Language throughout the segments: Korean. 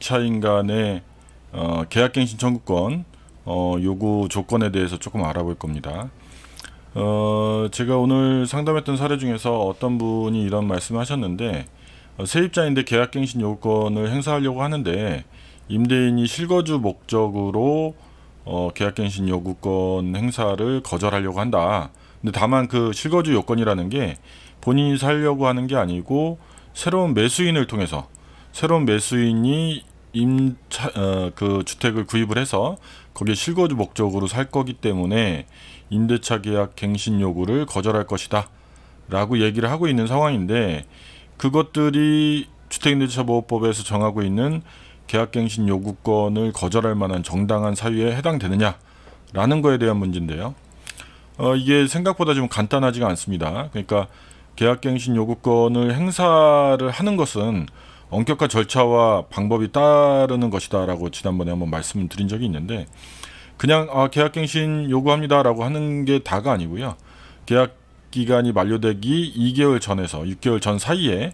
임차인 간의 계약갱신 청구권 요구 조건에 대해서 조금 알아볼 겁니다. 제가 오늘 상담했던 사례 중에서 어떤 분이 이런 말씀을 하셨는데, 세입자인데 계약갱신 요구권을 행사하려고 하는데 임대인이 실거주 목적으로 계약갱신 요구권 행사를 거절하려고 한다. 근데 다만 그 실거주 요건이라는 게 본인이 살려고 하는 게 아니고 새로운 매수인을 통해서 새로운 매수인이 그 주택을 구입을 해서 거기에 실거주 목적으로 살 거기 때문에 임대차 계약 갱신 요구를 거절할 것이다 라고 얘기를 하고 있는 상황인데, 그것들이 주택임대차보호법에서 정하고 있는 계약갱신 요구권을 거절할 만한 정당한 사유에 해당되느냐 라는 거에 대한 문제인데요. 이게 생각보다 좀 간단하지가 않습니다. 그러니까 계약갱신 요구권을 행사를 하는 것은 엄격한 절차와 방법이 따르는 것이다 라고 지난번에 한번 말씀을 드린 적이 있는데, 그냥 계약갱신 요구합니다 라고 하는 게 다가 아니고요. 계약 기간이 만료되기 2개월 전에서 6개월 전 사이에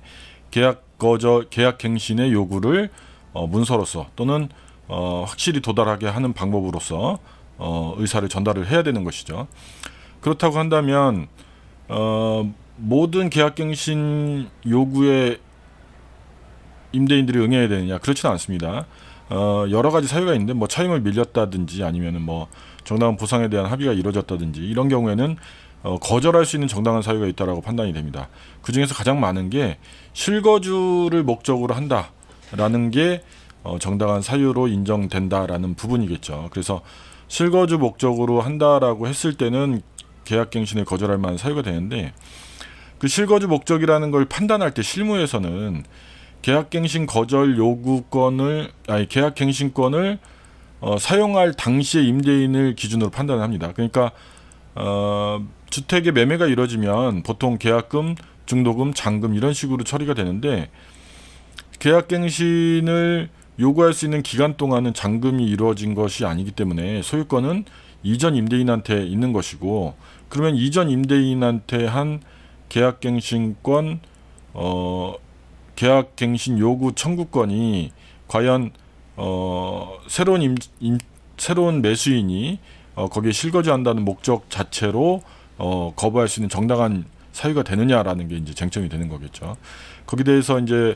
계약갱신의 요구를 문서로서 또는 확실히 도달하게 하는 방법으로서 의사를 전달을 해야 되는 것이죠. 그렇다고 한다면 모든 계약갱신 요구에 임대인들이 응해야 되느냐? 그렇지는 않습니다. 여러 가지 사유가 있는데, 뭐 차임을 밀렸다든지 아니면은 뭐 정당한 보상에 대한 합의가 이루어졌다든지 이런 경우에는 거절할 수 있는 정당한 사유가 있다라고 판단이 됩니다. 그 중에서 가장 많은 게 실거주를 목적으로 한다라는 게 정당한 사유로 인정된다라는 부분이겠죠. 그래서 실거주 목적으로 한다라고 했을 때는 계약갱신을 거절할 만한 사유가 되는데, 그 실거주 목적이라는 걸 판단할 때 실무에서는 계약갱신 거절 요구권을 계약갱신권을 사용할 당시의 임대인을 기준으로 판단을 합니다. 그러니까 주택의 매매가 이루어지면 보통 계약금, 중도금, 잔금 이런 식으로 처리가 되는데, 계약갱신을 요구할 수 있는 기간 동안은 잔금이 이루어진 것이 아니기 때문에 소유권은 이전 임대인한테 있는 것이고, 그러면 이전 임대인한테 한 계약갱신권 계약갱신 요구 청구권이 과연 새로운 매수인이 거기에 실거주한다는 목적 자체로 거부할 수 있는 정당한 사유가 되느냐라는 게 이제 쟁점이 되는 거겠죠. 거기에 대해서 이제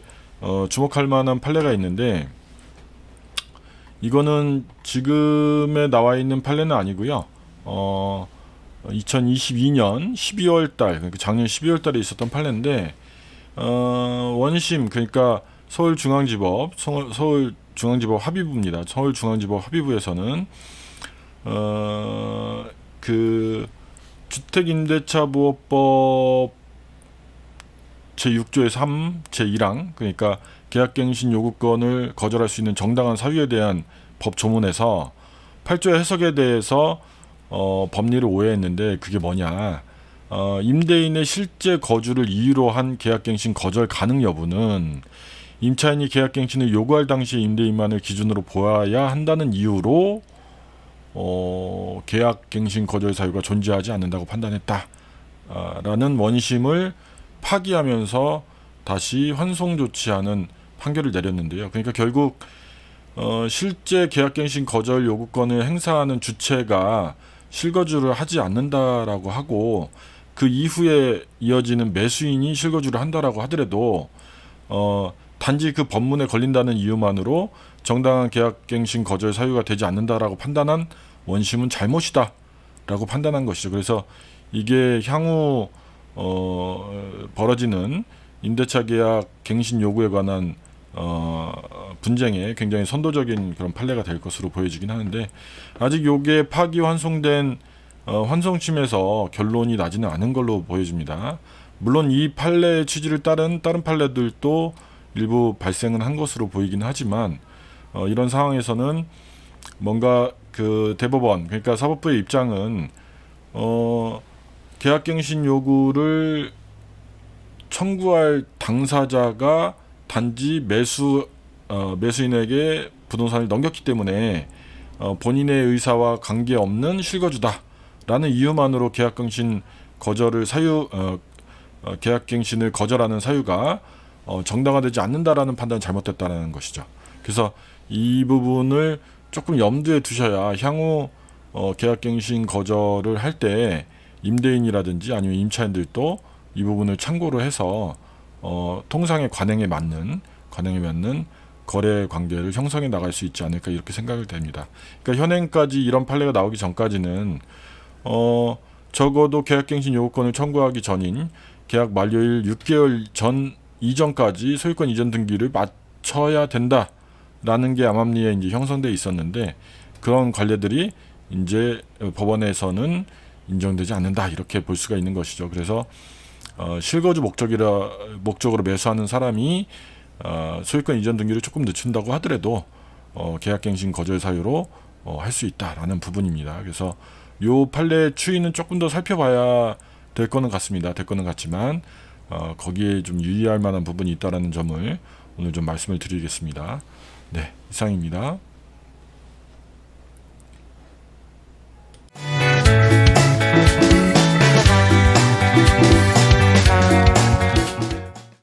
주목할 만한 판례가 있는데, 이거는 지금에 나와 있는 판례는 아니고요. 2022년 12월 달, 그러니까 작년 12월 달에 있었던 판례인데, 원심, 그러니까 서울중앙지법 합의부입니다. 서울중앙지법 합의부에서는 그 주택임대차보호법 제6조의 3, 제1항, 그러니까 계약갱신 요구권을 거절할 수 있는 정당한 사유에 대한 법 조문에서 8조의 해석에 대해서 법리를 오해했는데, 그게 뭐냐? 임대인의 실제 거주를 이유로 한 계약갱신 거절 가능 여부는 임차인이 계약갱신을 요구할 당시 임대인만을 기준으로 보아야 한다는 이유로 계약갱신 거절 사유가 존재하지 않는다고 판단했다 라는 원심을 파기하면서 다시 환송 조치하는 판결을 내렸는데요. 그러니까 결국 실제 계약갱신 거절 요구권을 행사하는 주체가 실거주를 하지 않는다라고 하고, 그 이후에 이어지는 매수인이 실거주를 한다라고 하더라도 단지 그 법문에 걸린다는 이유만으로 정당한 계약갱신 거절 사유가 되지 않는다라고 판단한 원심은 잘못이다라고 판단한 것이죠. 그래서 이게 향후 벌어지는 임대차 계약 갱신 요구에 관한 분쟁에 굉장히 선도적인 그런 판례가 될 것으로 보여지긴 하는데, 아직 요게 파기 환송된 환송심에서 결론이 나지는 않은 걸로 보여집니다. 물론 이 판례의 취지를 따른 다른 판례들도 일부 발생은 한 것으로 보이긴 하지만, 이런 상황에서는 뭔가 그 대법원, 그러니까 사법부의 입장은 계약갱신 요구를 청구할 당사자가 단지 매수인에게 부동산을 넘겼기 때문에 본인의 의사와 관계없는 실거주다라는 이유만으로 계약갱신을 거절하는 사유가 정당화되지 않는다라는 판단이 잘못됐다는 것이죠. 그래서 이 부분을 조금 염두에 두셔야 향후 계약갱신 거절을 할 때 임대인이라든지 아니면 임차인들도 이 부분을 참고로 해서 통상의 관행에 맞는 거래 관계를 형성해 나갈 수 있지 않을까 이렇게 생각을 됩니다. 그러니까 현행까지 이런 판례가 나오기 전까지는 적어도 계약갱신 요구권을 청구하기 전인 계약 만료일 6개월 전 이전까지 소유권 이전 등기를 마쳐야 된다라는 게 암암리에 이제 형성돼 있었는데 그런 관례들이 이제 법원에서는 인정되지 않는다 이렇게 볼 수가 있는 것이죠. 그래서 실거주 목적으로 매수하는 사람이 소유권 이전 등기를 조금 늦춘다고 하더라도 계약갱신 거절 사유로 할 수 있다라는 부분입니다. 그래서 요 판례 추이는 조금 더 살펴봐야 될 거는 같습니다. 될 거는 같지만 거기에 좀 유의할 만한 부분이 있다라는 점을 오늘 좀 말씀을 드리겠습니다. 네, 이상입니다.